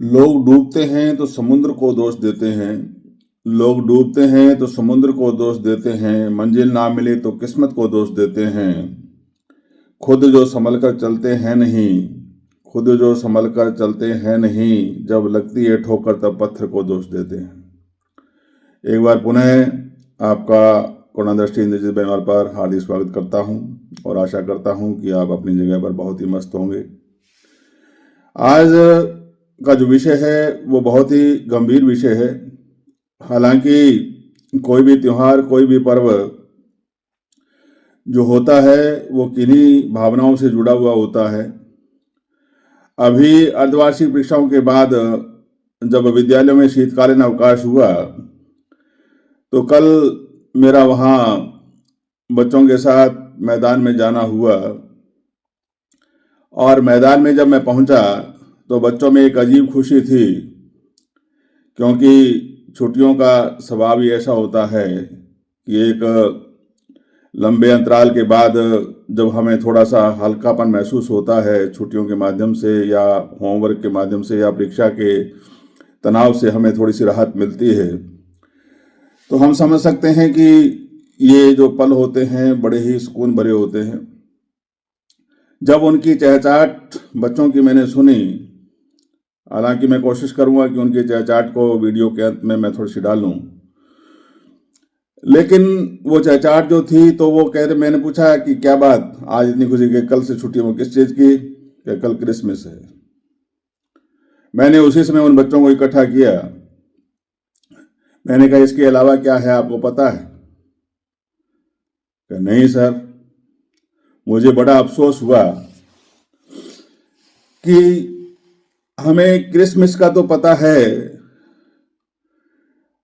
लोग डूबते हैं तो समुद्र को दोष देते हैं। लोग डूबते हैं तो समुद्र को दोष देते हैं। मंजिल ना मिले तो किस्मत को दोष देते हैं। खुद जो संभल कर चलते हैं नहीं, खुद जो संभल कर चलते हैं नहीं, जब लगती है ठोकर तब पत्थर को दोष देते हैं। एक बार पुनः आपका करुणादृष्टि इंद्रजीत बेनवाल पर हार्दिक स्वागत करता हूं और आशा करता हूं कि आप अपनी जगह पर बहुत ही मस्त होंगे। आज का जो विषय है वो बहुत ही गंभीर विषय है। हालांकि कोई भी त्योहार, कोई भी पर्व जो होता है वो किन्हीं भावनाओं से जुड़ा हुआ होता है। अभी अर्धवार्षिक परीक्षाओं के बाद जब विद्यालयों में शीतकालीन अवकाश हुआ तो कल मेरा वहाँ बच्चों के साथ मैदान में जाना हुआ और मैदान में जब मैं पहुंचा तो बच्चों में एक अजीब खुशी थी, क्योंकि छुट्टियों का स्वभाव ही ऐसा होता है कि एक लंबे अंतराल के बाद जब हमें थोड़ा सा हल्कापन महसूस होता है छुट्टियों के माध्यम से या होमवर्क के माध्यम से या परीक्षा के तनाव से हमें थोड़ी सी राहत मिलती है, तो हम समझ सकते हैं कि ये जो पल होते हैं बड़े ही सुकून भरे होते हैं। जब उनकी चहचहाट बच्चों की मैंने सुनी, हालांकि मैं कोशिश करूंगा कि उनकी चहचहाट को वीडियो के अंत में मैं थोड़ी सी डालूं, लेकिन वो चहचहाट जो थी तो वो कह रहे, मैंने पूछा कि क्या बात, आज इतनी खुशी कि कल से छुट्टी हो, किस चीज़ की? कि कल क्रिसमस है। मैंने उसी समय उन बच्चों को इकट्ठा किया। मैंने कहा इसके अलावा क्या है आपको पता है? कि नहीं सर। मुझे बड़ा अफसोस हुआ कि हमें क्रिसमस का तो पता है,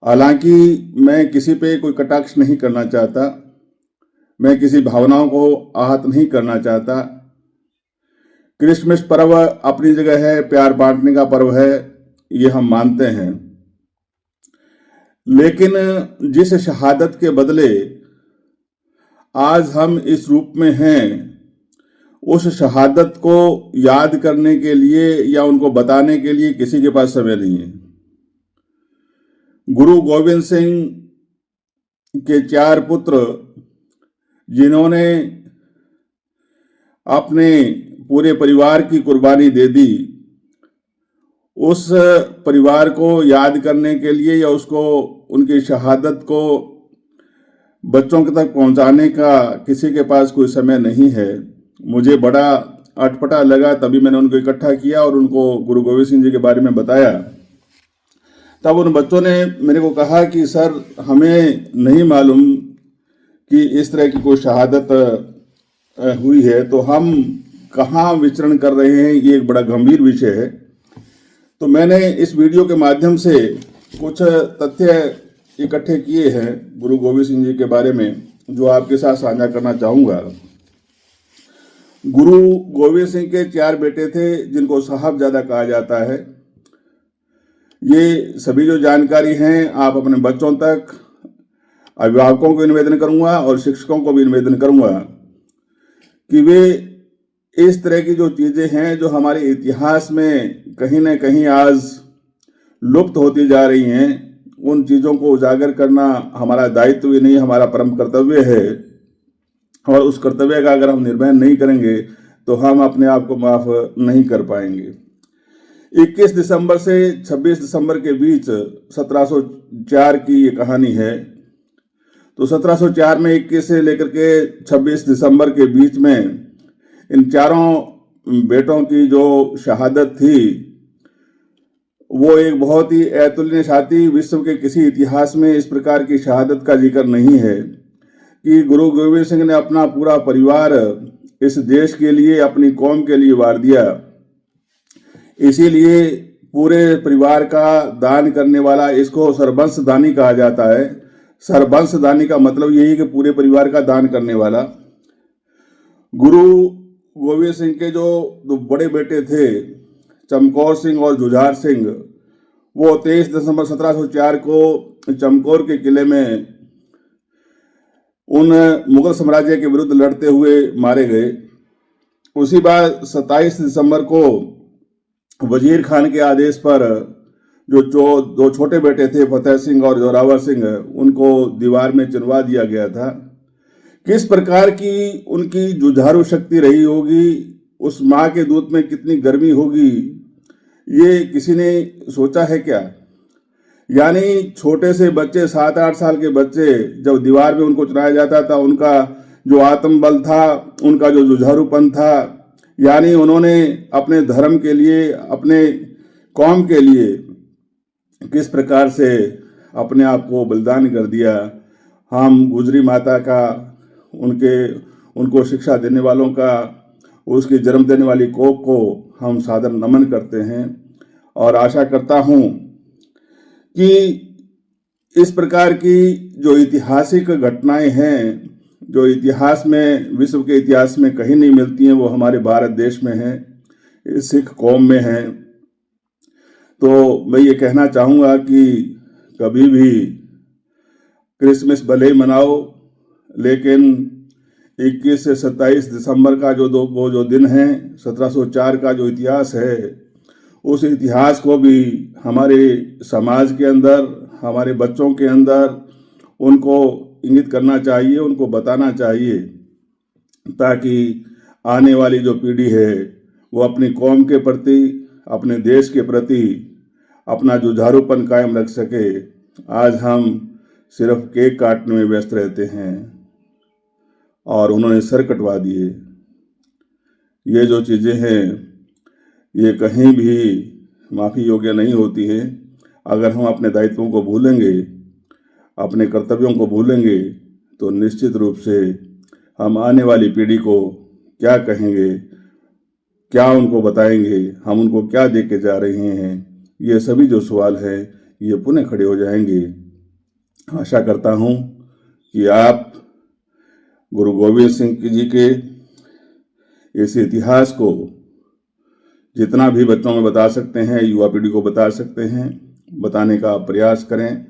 हालांकि मैं किसी पे कोई कटाक्ष नहीं करना चाहता, मैं किसी भावनाओं को आहत नहीं करना चाहता। क्रिसमस पर्व अपनी जगह है, प्यार बांटने का पर्व है, ये हम मानते हैं। लेकिन जिस शहादत के बदले आज हम इस रूप में हैं, उस शहादत को याद करने के लिए या उनको बताने के लिए किसी के पास समय नहीं है। गुरु गोविंद सिंह के 4 पुत्र, जिन्होंने अपने पूरे परिवार की कुर्बानी दे दी, उस परिवार को याद करने के लिए या उसको, उनकी शहादत को बच्चों तक पहुंचाने का किसी के पास कोई समय नहीं है। मुझे बड़ा अटपटा लगा, तभी मैंने उनको इकट्ठा किया और उनको गुरु गोविंद सिंह जी के बारे में बताया। तब उन बच्चों ने मेरे को कहा कि सर, हमें नहीं मालूम कि इस तरह की कोई शहादत हुई है, तो हम कहाँ विचरण कर रहे हैं, ये एक बड़ा गंभीर विषय है। तो मैंने इस वीडियो के माध्यम से कुछ तथ्य इकट्ठे किए हैं गुरु गोविंद सिंह जी के बारे में, जो आपके साथ साझा करना चाहूँगा। गुरु गोविंद सिंह के 4 बेटे थे, जिनको साहबजादा कहा जाता है। ये सभी जो जानकारी हैं आप अपने बच्चों तक, अभिभावकों को निवेदन करूंगा और शिक्षकों को भी निवेदन करूंगा कि वे इस तरह की जो चीज़ें हैं जो हमारे इतिहास में कहीं ना कहीं आज लुप्त होती जा रही हैं, उन चीज़ों को उजागर करना हमारा दायित्व ही नहीं, हमारा परम कर्तव्य है। और उस कर्तव्य का अगर हम निर्वहन नहीं करेंगे तो हम अपने आप को माफ नहीं कर पाएंगे। 21 दिसंबर से 26 दिसंबर के बीच 1704 की ये कहानी है। तो 1704 में 21 से लेकर के 26 दिसंबर के बीच में इन 4 बेटों की जो शहादत थी वो एक बहुत ही अतुलनीय छाती। विश्व के किसी इतिहास में इस प्रकार की शहादत का जिक्र नहीं है कि गुरु गोविंद सिंह ने अपना पूरा परिवार इस देश के लिए, अपनी कौम के लिए वार दिया। इसीलिए पूरे परिवार का दान करने वाला, इसको सरबंश दानी कहा जाता है। सरबंश दानी का मतलब यही है कि पूरे परिवार का दान करने वाला। गुरु गोविंद सिंह के जो 2 बड़े बेटे थे, चमकौर सिंह और जुझार सिंह, वो 23 दिसंबर 1704 को चमकौर के किले में उन मुगल साम्राज्य के विरुद्ध लड़ते हुए मारे गए। उसी बार 27 दिसंबर को वजीर खान के आदेश पर जो दो छोटे बेटे थे, फतेह सिंह और जोरावर सिंह, उनको दीवार में चिनवा दिया गया था। किस प्रकार की उनकी जुझारू शक्ति रही होगी, उस माँ के दूध में कितनी गर्मी होगी, ये किसी ने सोचा है क्या? यानी छोटे से बच्चे, 7-8 साल के बच्चे, जब दीवार में उनको चुनाया जाता था, उनका जो आत्मबल था, उनका जो जुझारूपन था, यानी उन्होंने अपने धर्म के लिए, अपने कौम के लिए किस प्रकार से अपने आप को बलिदान कर दिया। हम गुजरी माता का, उनको शिक्षा देने वालों का, उसकी जन्म देने वाली कोख को हम सादर नमन करते हैं और आशा करता हूँ कि इस प्रकार की जो ऐतिहासिक घटनाएं हैं, जो इतिहास में, विश्व के इतिहास में कहीं नहीं मिलती हैं, वो हमारे भारत देश में हैं, सिख कौम में हैं। तो मैं ये कहना चाहूँगा कि कभी भी क्रिसमस भले ही मनाओ, लेकिन 21 से 27 दिसंबर का वो जो दिन है, 1704 का जो इतिहास है, उस इतिहास को भी हमारे समाज के अंदर, हमारे बच्चों के अंदर उनको इंगित करना चाहिए, उनको बताना चाहिए, ताकि आने वाली जो पीढ़ी है वो अपनी कौम के प्रति, अपने देश के प्रति अपना जुझारूपन कायम रख सके। आज हम सिर्फ केक काटने में व्यस्त रहते हैं और उन्होंने सर कटवा दिए। ये जो चीज़ें हैं, ये कहीं भी माफ़ी योग्य नहीं होती हैं। अगर हम अपने दायित्वों को भूलेंगे, अपने कर्तव्यों को भूलेंगे, तो निश्चित रूप से हम आने वाली पीढ़ी को क्या कहेंगे, क्या उनको बताएंगे, हम उनको क्या दे के जा रहे हैं, ये सभी जो सवाल है ये पुनः खड़े हो जाएंगे। आशा करता हूँ कि आप गुरु गोविंद सिंह जी के इस इतिहास को जितना भी बच्चों में बता सकते हैं, युवा पीढ़ी को बता सकते हैं, बताने का प्रयास करें।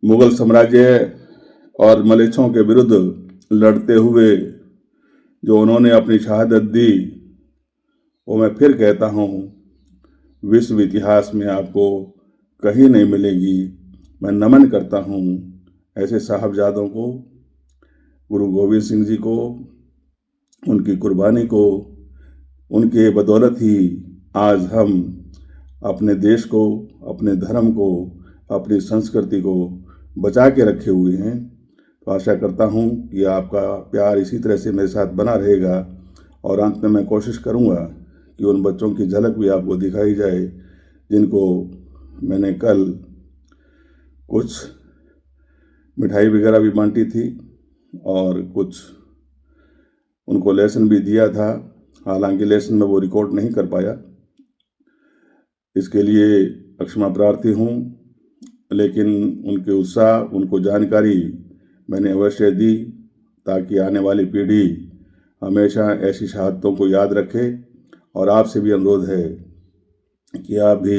मुगल साम्राज्य और मलेच्छों के विरुद्ध लड़ते हुए जो उन्होंने अपनी शहादत दी, वो मैं फिर कहता हूँ, विश्व इतिहास में आपको कहीं नहीं मिलेगी। मैं नमन करता हूँ ऐसे साहबजादों को, गुरु गोविंद सिंह जी को, उनकी कुर्बानी को। उनके बदौलत ही आज हम अपने देश को, अपने धर्म को, अपनी संस्कृति को बचा के रखे हुए हैं। तो आशा करता हूँ कि आपका प्यार इसी तरह से मेरे साथ बना रहेगा और अंत में मैं कोशिश करूँगा कि उन बच्चों की झलक भी आपको दिखाई जाए जिनको मैंने कल कुछ मिठाई वगैरह भी बांटी थी और कुछ उनको लेसन भी दिया था। हालांकि लेसन में वो रिकॉर्ड नहीं कर पाया, इसके लिए क्षमा प्रार्थी हूँ, लेकिन उनके उत्साह, उनको जानकारी मैंने अवश्य दी, ताकि आने वाली पीढ़ी हमेशा ऐसी शहादतों को याद रखे। और आपसे भी अनुरोध है कि आप भी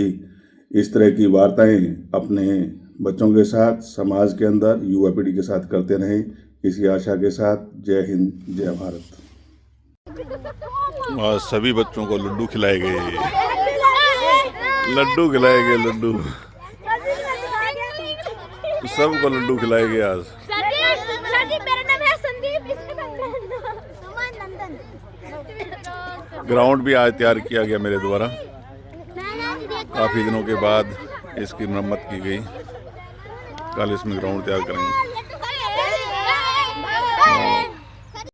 इस तरह की वार्ताएं अपने बच्चों के साथ, समाज के अंदर युवा पीढ़ी के साथ करते रहें। इसी आशा के साथ जय हिंद, जय भारत। आज सभी बच्चों को लड्डू खिलाए गए, लड्डू खिलाए गए, लड्डू सबको लड्डू खिलाए गए आज। ग्राउंड भी आज तैयार किया गया मेरे द्वारा, काफ़ी दिनों के बाद इसकी मरम्मत की गई। कल इसमें ग्राउंड तैयार करेंगे।